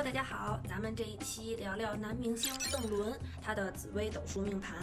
大家好，咱们这一期聊聊男明星邓伦他的紫微斗数命盘。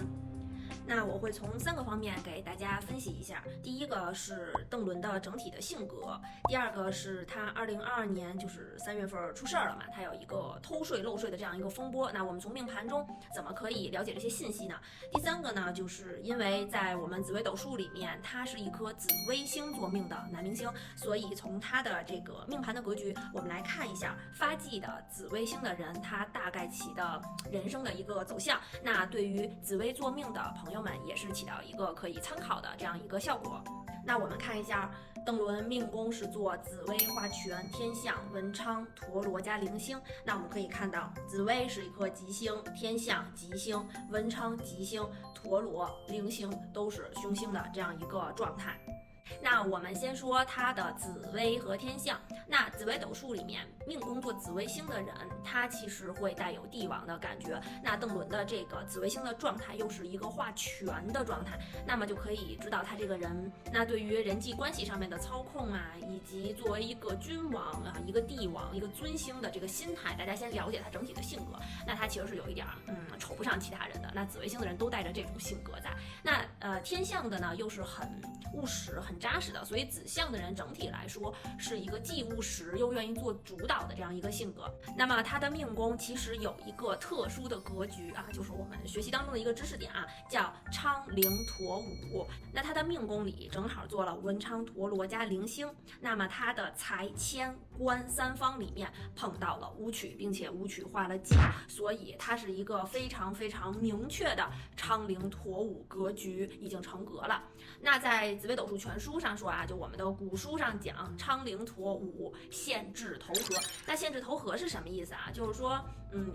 那我会从3个方面给大家分析一下。第一个是邓伦的整体的性格，第二个是他2022年就是3月份出事儿了嘛，他有一个偷税漏税的这样一个风波。那我们从命盘中怎么可以了解这些信息呢？第3个呢，就是因为在我们紫微斗数里面，他是一颗紫微星座命的男明星，所以从他的这个命盘的格局，我们来看一下发迹的紫微星的人，他大概其的人生的一个走向。那对于紫微坐命的朋友们也是起到一个可以参考的这样一个效果。那我们看一下邓伦命宫是做紫微化权、天相、文昌、陀罗加铃星。那我们可以看到紫微是一颗吉星，天相吉星，文昌吉星，陀罗铃星都是凶星的这样一个状态。那我们先说他的紫微和天相。那紫微斗数里面命宫做紫微星的人，他其实会带有帝王的感觉。那邓伦的这个紫微星的状态又是一个化权的状态，那么就可以知道他这个人，那对于人际关系上面的操控啊，以及作为一个君王啊、一个帝王、一个尊星的这个心态，大家先了解他整体的性格。那他其实是有一点瞅不上其他人的。那紫微星的人都带着这种性格在。那天相的呢，又是很务实、很扎实的，所以紫相的人整体来说是一个既务实又愿意做主导的这样一个性格。那么他的命宫其实有一个特殊的格局啊，就是我们学习当中的一个知识点啊，叫昌铃陀武。那他的命宫里正好做了文昌、陀罗加铃星，那么他的财、迁、官3方里面碰到了武曲，并且武曲化了忌，所以他是一个非常非常明确的昌铃陀武格局已经成格了。那在紫微斗数全书上说啊，就我们的古书上讲，昌铃陀武限制投合。那限制投合是什么意思啊？就是说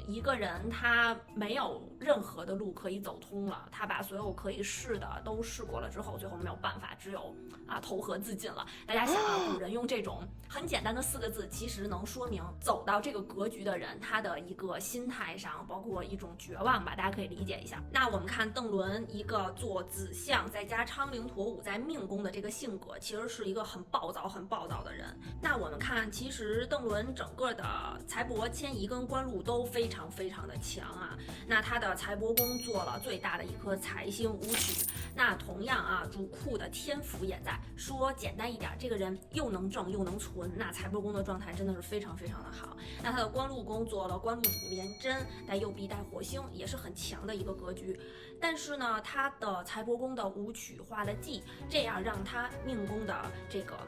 一个人他没有任何的路可以走通了，他把所有可以试的都试过了之后，最后没有办法，只有投河自尽了。大家想啊，古人用这种很简单的4个字，其实能说明走到这个格局的人他的一个心态上，包括一种绝望吧，大家可以理解一下。那我们看邓伦一个做紫相再加昌铃陀武在命宫的这个性格，其实是一个很暴躁的人。那我们看，其实邓伦整个的财帛、迁移跟官禄都非常非常的强啊。那他的财帛宫做了最大的一颗财星武曲，那同样啊，主库的天府也在。说简单一点，这个人又能挣又能存，那财帛宫的状态真的是非常非常的好。那他的官禄宫做了官禄主廉贞，带右弼带火星，也是很强的一个格局。但是呢，他的财帛宫的武曲化了忌，这样让他命宫的这个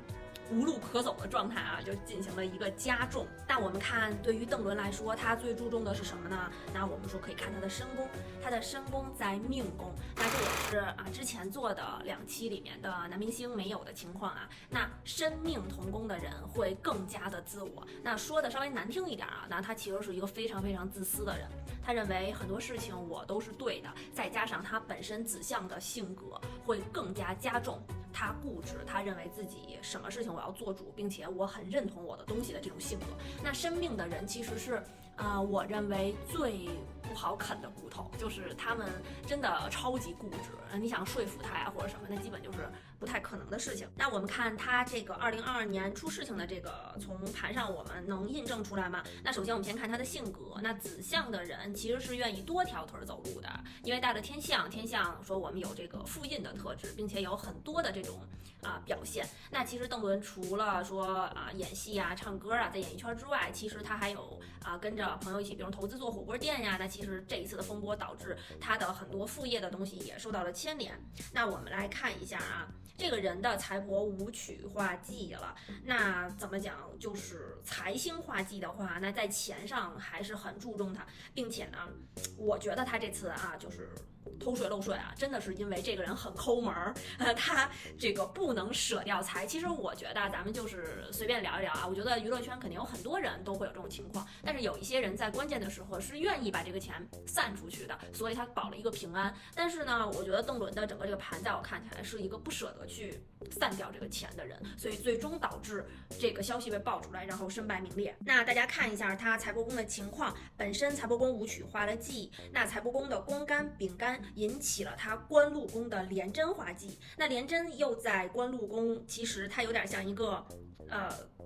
无路可走的状态啊，就进行了一个加重。但我们看，对于邓伦来说，他最注重的是什么呢？那我们说可以看他的身宫，他的身宫在命宫，那这也是之前做的2期里面的男明星没有的情况啊。那身命同宫的人会更加的自我，那说的稍微难听一点啊，那他其实是一个非常非常自私的人，他认为很多事情我都是对的，再加上他本身紫相的性格会更加加重。他固执，他认为自己什么事情我要做主，并且我很认同我的东西的这种性格。那生命的人其实是我认为最不好啃的骨头，就是他们真的超级固执，你想说服他呀或者什么，那基本就是不太可能的事情。那我们看他这个2022年出事情的这个从盘上我们能印证出来吗？那首先我们先看他的性格，那紫相的人其实是愿意多条腿走路的，因为带了天相，天相说我们有这个复印的特质，并且有很多的这种表现。那其实邓伦除了说演戏啊、唱歌啊，在演艺圈之外，其实他还有跟着朋友一起，比如投资做火锅店呀。那其实这一次的风波导致他的很多副业的东西也受到了牵连。那我们来看一下这个人的财帛武曲化忌了。那怎么讲？就是财星化忌的话，那在钱上还是很注重它，并且呢，我觉得他这次就是偷税漏税真的是因为这个人很抠门他这个不能舍掉财。其实我觉得咱们就是随便聊一聊我觉得娱乐圈肯定有很多人都会有这种情况，但是有一些人在关键的时候是愿意把这个钱散出去的，所以他保了一个平安。但是呢，我觉得邓伦的整个这个盘在我看起来是一个不舍得去散掉这个钱的人，所以最终导致这个消息被爆出来，然后身败名裂。那大家看一下他财帛宫的情况，本身财帛宫武曲化了忌，那财帛宫的宫干、丙干引起了他官禄宫的廉贞化忌。那廉贞又在官禄宫，其实它有点像一个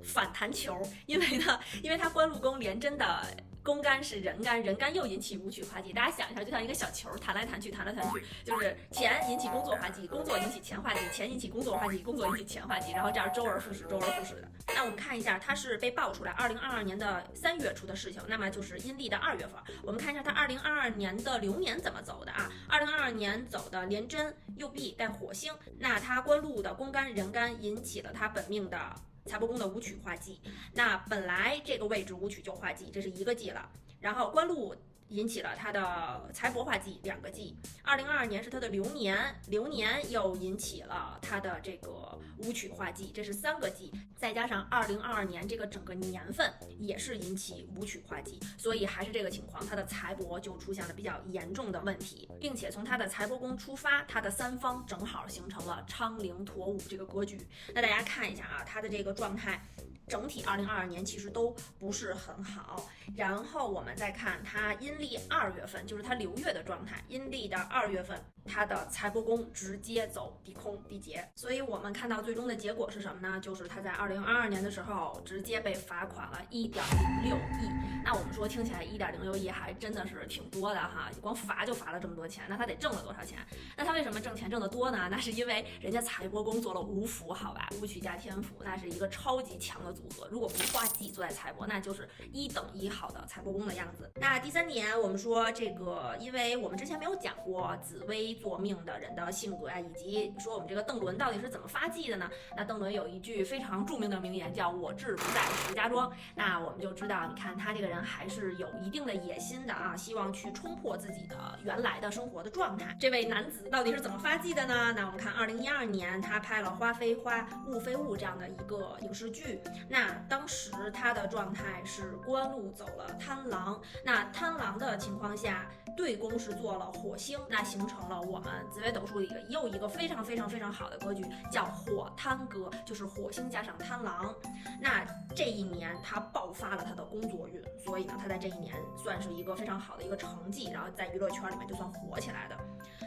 反弹球，因为它官禄宫廉贞的宫干是人干，人干又引起武曲化忌。大家想一下，就像一个小球弹来弹去，弹来弹去，就是钱引起工作化忌，工作引起钱化忌，钱引起工作化忌，工作引起钱化忌，然后这样周而复始，周而复始的。那我们看一下，它是被爆出来2022年的3月出的事情，那么就是阴历的2月份。我们看一下它2022年的流年怎么走的啊？2022年走的廉贞右弼带火星，那它官禄的宫干人干引起了它本命的财帛宫的武曲化忌。那本来这个位置武曲就化忌，这是一个忌了，然后官禄引起了他的财帛化忌2个忌。2022年是他的流年，流年又引起了他的这个武曲化忌，这是3个忌，再加上2022年这个整个年份也是引起武曲化忌，所以还是这个情况，他的财帛就出现了比较严重的问题，并且从他的财帛宫出发，他的3方正好形成了昌陵驼武这个格局。那大家看一下啊，他的这个状态整体2022年其实都不是很好。然后我们再看它阴历2月份，就是它流月的状态，阴历的2月份，它的财帛宫直接走地空地劫，所以我们看到最终的结果是什么呢？就是它在2022年的时候直接被罚款了1.06亿。那我们说听起来1.06亿还真的是挺多的哈，光罚就罚了这么多钱，那他得挣了多少钱？那他为什么挣钱挣得多呢？那是因为人家财帛宫做了五福，好吧，武曲加天府，那是一个超级强的组合。如果不化忌坐在财帛，那就是1等1好的财帛宫的样子。那第3点，我们说这个，因为我们之前没有讲过紫微坐命的人的性格啊，以及说我们这个邓伦到底是怎么发迹的呢？那邓伦有一句非常著名的名言，叫我志不在石家庄。那我们就知道，你看他这个人还是有一定的野心的啊，希望去冲破自己的原来的生活的状态。这位男子到底是怎么发迹的呢？那我们看2012年他拍了《花非花，雾非雾》这样的一个影视剧，那当时他的状态是官禄走了贪狼，那贪狼的情况下，对宫是做了火星，那形成了我们紫微斗数里的又一个非常好的格局，叫火贪格，就是火星加上贪狼。那这一年他爆发了他的工作运，所以呢，他在这一年算是一个非常好的一个成绩，然后在娱乐圈里面就算火起来的。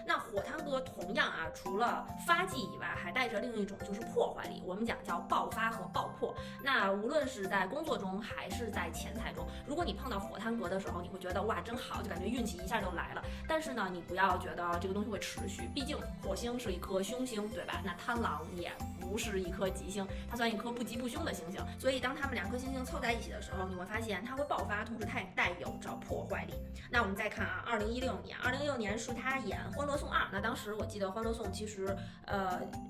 那火贪格同样啊，除了发迹以外，还带着另一种就是破坏力，我们讲叫爆发和爆破。那无论是在工作中还是在钱财中，如果你碰到火贪格的时候，你会觉得哇真好，就感觉运气一下就来了。但是呢，你不要觉得这个东西会持续，毕竟火星是一颗凶星，对吧？那贪狼也不是一颗吉星，它算一颗不吉不凶的星星。所以当它们2颗星星凑在一起的时候，你会发现它会爆发，同时它也带有着破坏力。那我们再看啊，2016年是他演《欢乐颂2》，那当时我记得《欢乐颂》其实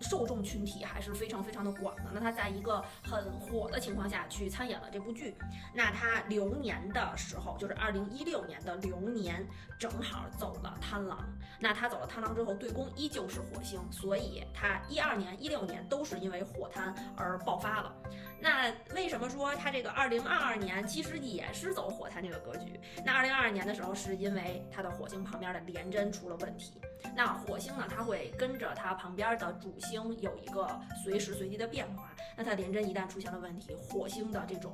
受众群体还是非常的广的。那他在一个很火的情况下去参演了这部剧，那他流年的时候，就是2016年的流年，正好走了贪狼。那他走了贪狼之后，对宫依旧是火星，所以他12年、16年都是因为火贪而爆发了。那为什么说他这个2022年其实也是走火贪这个格局？那2022年的时候，是因为他的火星旁边的廉贞出了问题。那火星呢，它会跟着它旁边的主星有一个随时随地的变化。那它廉贞一旦出现了问题，火星的这种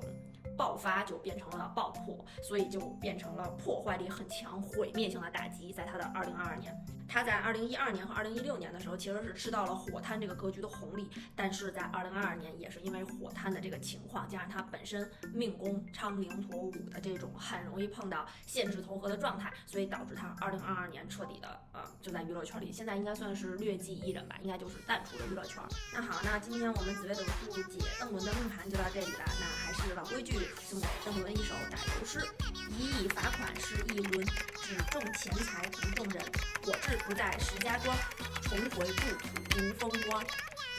爆发就变成了爆破，所以就变成了破坏力很强、毁灭性的打击。在他的2022年，他在2012年和2016年的时候，其实是吃到了火贪这个格局的红利，但是在2022年也是因为火贪的这个情况，加上他本身命宫昌陵驼武的这种很容易碰到限制投合的状态，所以导致他2022年彻底的就在娱乐圈里，现在应该算是劣迹艺人吧，应该就是淡出了娱乐圈。那好，那今天我们紫微斗数解邓伦的命盘就到这里了。那还是老规矩，送给邓伦一首打油诗：一亿罚款是一轮，只重钱财不重人。我志不在石家庄，重回故土无风光。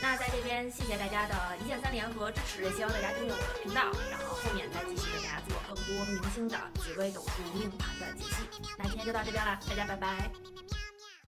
那在这边谢谢大家的一键3连和支持，也希望大家订阅我的频道，然后后面再继续给大家做更多明星的紫微斗数命盘的解析。那今天就到这边了，大家拜拜。